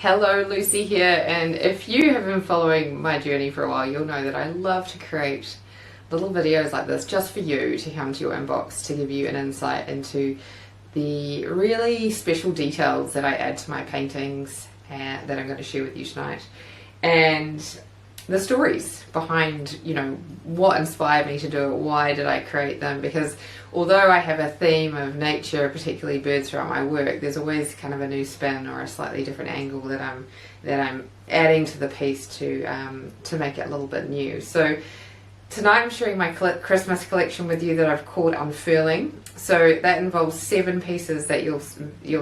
Hello, Lucy here, and if you have been following my journey for a while, you'll know that I love to create little videos like this just for you to come to your inbox to give you an insight into the really special details that I add to my paintings and that I'm going to share with you tonight, and the stories behind, what inspired me to do it, why did I create them, because although I have a theme of nature, particularly birds, throughout my work, there's always kind of a new spin or a slightly different angle that I'm adding to the piece to make it a little bit new. So tonight I'm sharing my Christmas collection with you that I've called Unfurling. So that involves 7 pieces that you'll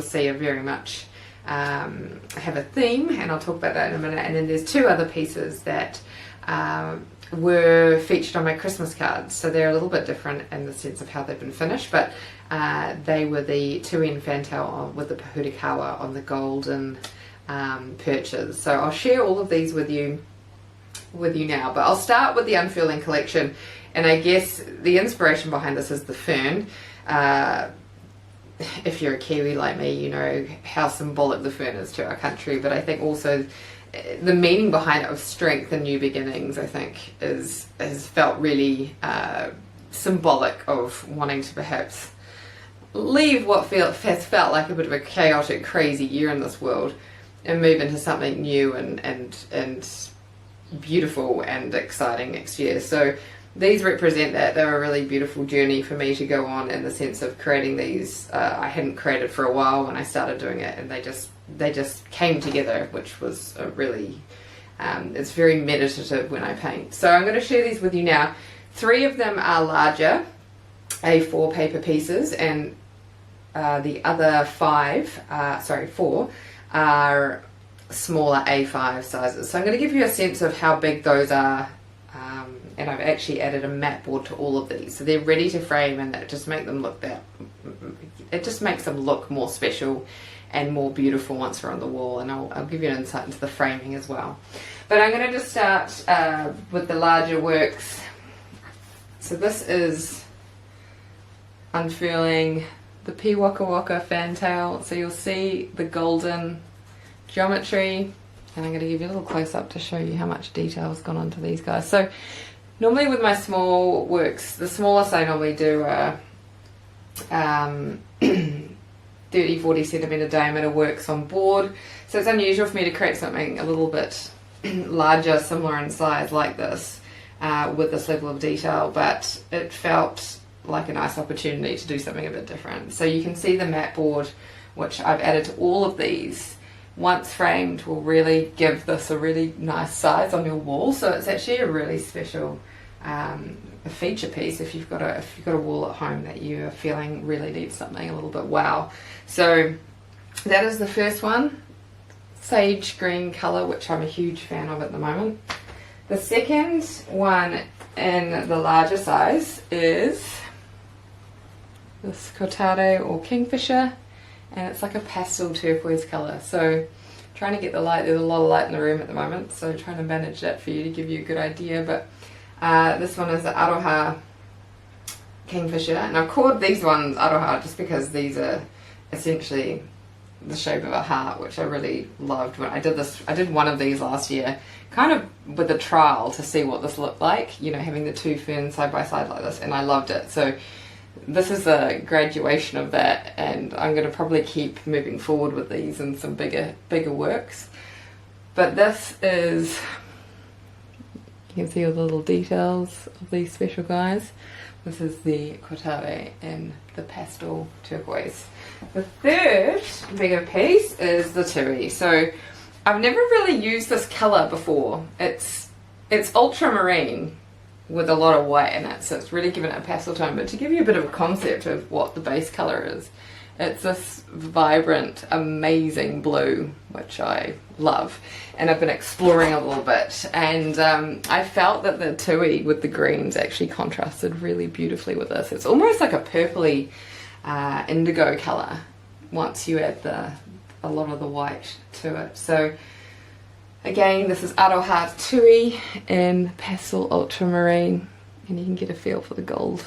see are very much have a theme, and I'll talk about that in a minute. And then there's 2 other pieces that were featured on my Christmas cards, so they're a little bit different in the sense of how they've been finished, but they were the two-end fantail with the pahurikawa on the golden perches. So I'll share all of these with you now, but I'll start with the Unfurling collection, and I guess the inspiration behind this is the fern. If you're a Kiwi like me, you know how symbolic the fern is to our country, but I think also the meaning behind it of strength and new beginnings, I think, has felt really symbolic of wanting to perhaps leave what has felt like a bit of a chaotic, crazy year in this world and move into something new and beautiful and exciting next year. So these represent that. They're a really beautiful journey for me to go on, in the sense of creating these. I hadn't created for a while when I started doing it, and they just came together, which was a really, it's very meditative when I paint. So I'm going to share these with you now. 3 of them are larger A4 paper pieces, and the other 4 are smaller A5 sizes. So I'm going to give you a sense of how big those are. And I've actually added a mat board to all of these, so they're ready to frame, and it just makes them look more special and more beautiful once they're on the wall. And I'll give you an insight into the framing as well. But I'm going to just start with the larger works. So this is Unfurling the Pea Waka Waka fantail. So you'll see the golden geometry, and I'm going to give you a little close-up to show you how much detail has gone onto these guys. So normally with my small works, the smallest I normally do are 30-40 centimetre diameter works on board. So it's unusual for me to create something a little bit larger, similar in size like this, with this level of detail, but it felt like a nice opportunity to do something a bit different. So you can see the mat board, which I've added to all of these, once framed will really give this a really nice size on your wall. So it's actually a really special a feature piece if you've got a wall at home that you're feeling really needs something a little bit wow. So that is the first one, sage green colour, which I'm a huge fan of at the moment. The second one in the larger size is this kotare or kingfisher, and it's like a pastel turquoise colour. So trying to get the light, there's a lot of light in the room at the moment, so trying to manage that for you to give you a good idea. But this one is the aroha kingfisher, and I've called these ones aroha just because these are essentially the shape of a heart, which I really loved when I did this. I did one of these last year, kind of with a trial to see what this looked like, having the 2 ferns side by side like this, and I loved it. So this is a graduation of that, and I'm going to probably keep moving forward with these in some bigger works. But this is, you can see all the little details of these special guys. This is the kotare in the pastel turquoise. The third bigger piece is the tui. So I've never really used this colour before. It's ultramarine with a lot of white in it, so it's really given it a pastel tone. But to give you a bit of a concept of what the base colour is, it's this vibrant, amazing blue, which I love, and I've been exploring a little bit, and I felt that the tui with the greens actually contrasted really beautifully with this. It's almost like a purpley indigo colour once you add a lot of the white to it. So again, this is aroha tui in pastel ultramarine, and you can get a feel for the gold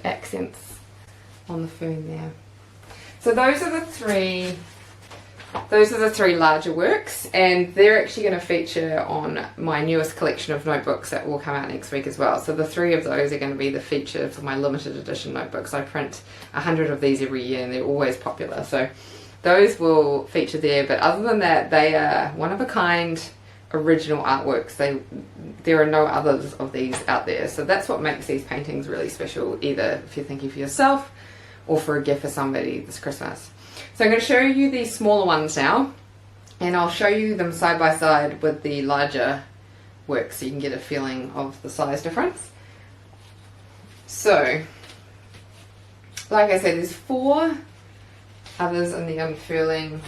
accents on the fern there. So those are the 3 those are the 3 larger works, and they're actually going to feature on my newest collection of notebooks that will come out next week as well. So the 3 of those are going to be the feature for my limited edition notebooks. I print 100 of these every year and they're always popular, so those will feature there. But other than that, they are one of a kind original artworks. There are no others of these out there, so that's what makes these paintings really special, either if you're thinking for yourself or for a gift for somebody this Christmas. So I'm going to show you these smaller ones now, and I'll show you them side by side with the larger works so you can get a feeling of the size difference. So like I said, there's 4 others in the Unfurling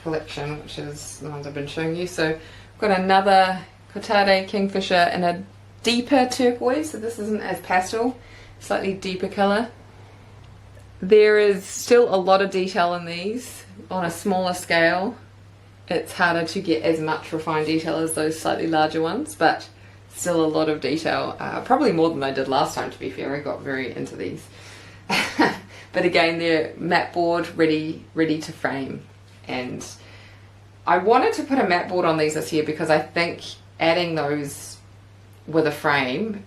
collection, which is the ones I've been showing you. So I've got another Cotare Kingfisher in a deeper turquoise, so this isn't as pastel, slightly deeper colour. There is still a lot of detail in these. On a smaller scale, it's harder to get as much refined detail as those slightly larger ones, but still a lot of detail. Probably more than I did last time, to be fair. I got very into these. But again, they're mat board ready to frame. And I wanted to put a mat board on these this year because I think adding those with a frame,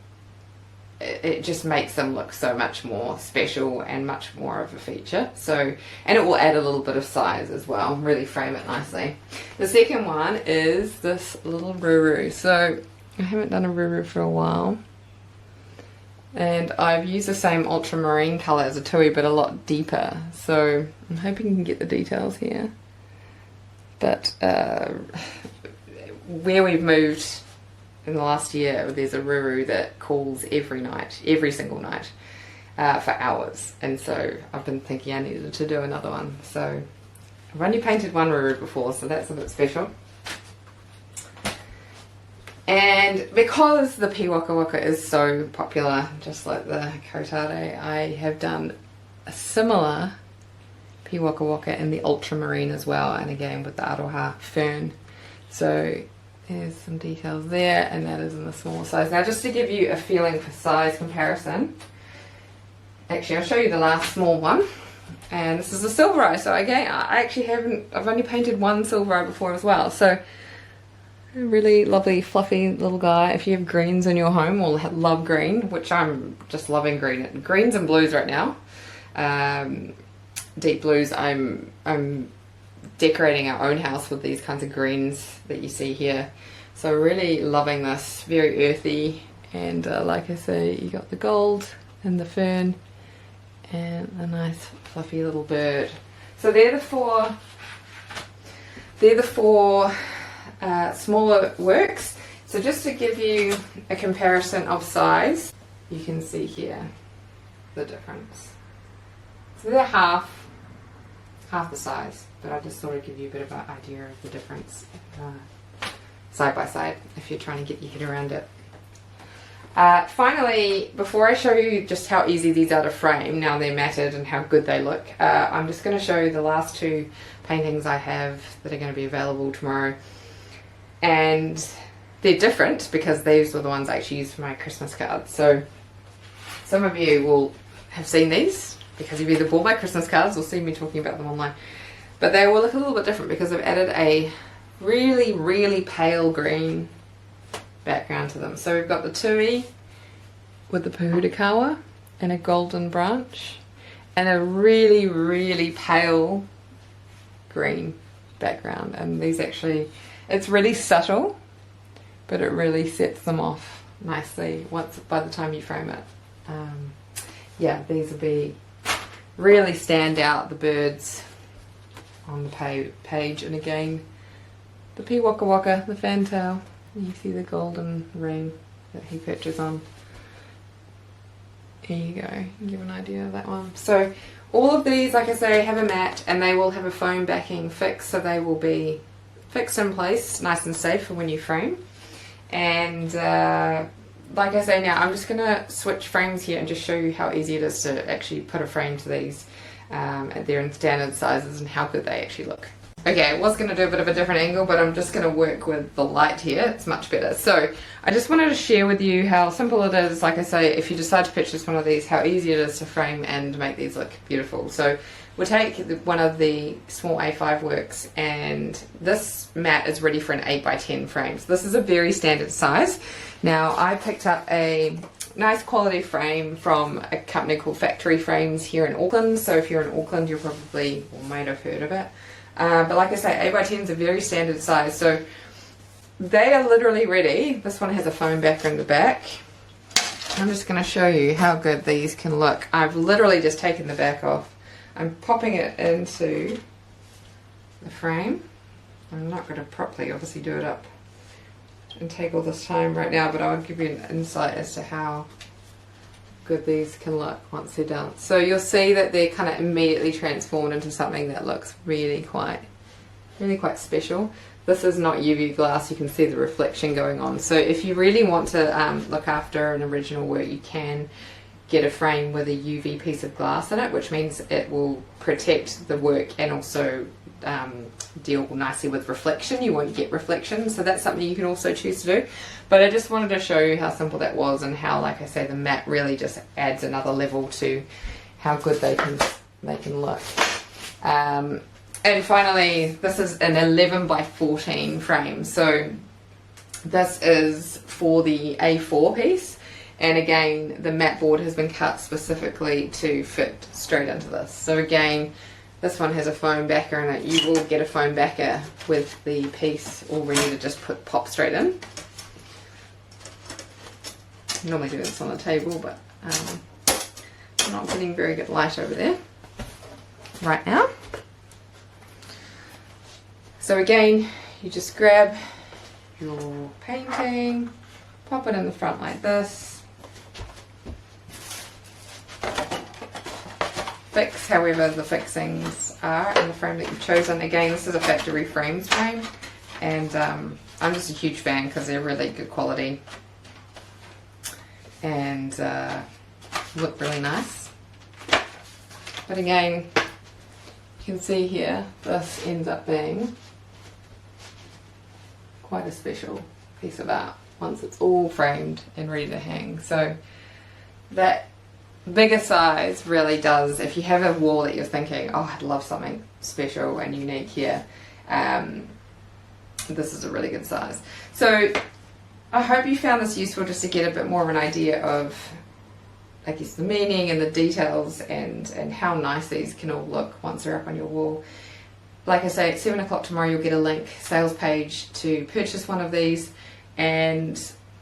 it just makes them look so much more special and much more of a feature. So, and it will add a little bit of size as well, really frame it nicely. The second one is this little ruru. So I haven't done a ruru for a while, and I've used the same ultramarine colour as a tui, but a lot deeper. So I'm hoping you can get the details here. But where we've moved in the last year, there's a ruru that calls every single night for hours, and so I've been thinking I needed to do another one. So I've only painted one ruru before, so that's a bit special. And because the Waka Waka is so popular, just like the Kotare, I have done a similar Waka Waka in the ultramarine as well, and again with the Aroha fern. So there's some details there, and that is in the smaller size. Now, just to give you a feeling for size comparison, actually I'll show you the last small one, and this is a silver eye. So again, I've only painted one silver eye before as well. So a really lovely fluffy little guy. If you have greens in your home or love green, which I'm just loving greens and blues right now, deep blues, I'm decorating our own house with these kinds of greens that you see here. So really loving this, very earthy, and like I say, you got the gold and the fern and a nice fluffy little bird. So they're the four smaller works. So just to give you a comparison of size, you can see here the difference. So they're half the size, but I just thought I'd give you a bit of an idea of the difference side by side if you're trying to get your head around it. Finally, before I show you just how easy these are to frame, now they're matted and how good they look, I'm just going to show you the last 2 paintings I have that are going to be available tomorrow. And they're different because these were the ones I actually used for my Christmas cards. So some of you will have seen these because you've either bought my Christmas cards or seen me talking about them online. But they will look a little bit different because I've added a really, really pale green background to them. So we've got the tui with the pahudakawa and a golden branch, and a really, really pale green background. And these actually, it's really subtle, but it really sets them off nicely by the time you frame it. Yeah, these will be really stand out, the birds on the page, and again the Waka Waka, the fantail. You see the golden ring that he perches on. There you go, you can give an idea of that one. So all of these, like I say, have a mat, and they will have a foam backing fixed, so they will be fixed in place, nice and safe for when you frame. And like I say, now I'm just going to switch frames here and just show you how easy it is to actually put a frame to these. They're in standard sizes and how good they actually look. Okay, I was going to do a bit of a different angle, but I'm just going to work with the light here. It's much better. So I just wanted to share with you how simple it is, like I say, if you decide to purchase one of these, how easy it is to frame and make these look beautiful. So we'll take one of the small A5 works, and this mat is ready for an 8x10 frame. So this is a very standard size. Now I picked up a nice quality frame from a company called Factory Frames here in Auckland. So if you're in Auckland, you're probably, or might have heard of it. But like I say, 8x10 is a very standard size. So they are literally ready. This one has a foam backer in the back. I'm just going to show you how good these can look. I've literally just taken the back off. I'm popping it into the frame. I'm not going to properly obviously do it up and take all this time right now, but I'll give you an insight as to how good these can look once they're done. So you'll see that they're kind of immediately transformed into something that looks really quite special. This is not UV glass, you can see the reflection going on. So if you really want to look after an original work, you can get a frame with a UV piece of glass in it, which means it will protect the work and also deal nicely with reflection. You won't get reflection, so that's something you can also choose to do. But I just wanted to show you how simple that was, and how, like I say, the mat really just adds another level to how good they can look. And finally, this is an 11x14 frame. So this is for the A4 piece. And again, the mat board has been cut specifically to fit straight into this. So again, this one has a foam backer in it. You will get a foam backer with the piece all ready to just pop straight in. I normally do this on the table, but I'm not getting very good light over there right now. So again, you just grab your painting, pop it in the front like this, fix however the fixings are in the frame that you've chosen. Again, this is a Factory Frames frame, and I'm just a huge fan because they're really good quality and look really nice. But again, you can see here, this ends up being quite a special piece of art once it's all framed and ready to hang. So that bigger size really does, if you have a wall that you're thinking, oh, I'd love something special and unique here, this is a really good size. So I hope you found this useful, just to get a bit more of an idea of, I guess, the meaning and the details and how nice these can all look once they're up on your wall. Like I say, at 7 o'clock tomorrow you'll get a link, sales page, to purchase one of these. And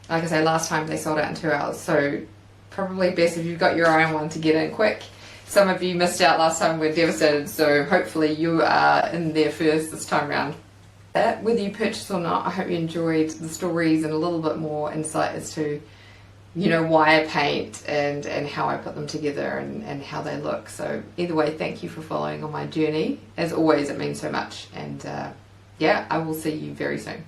like I say, last time they sold out in 2 hours, so probably best if you've got your own one to get in quick. Some of you missed out last time, we're devastated, so hopefully you are in there first this time around. Whether you purchase or not, I hope you enjoyed the stories and a little bit more insight as to, you know, why I paint and how I put them together and how they look. So either way, thank you for following on my journey. As always, it means so much, and yeah, I will see you very soon.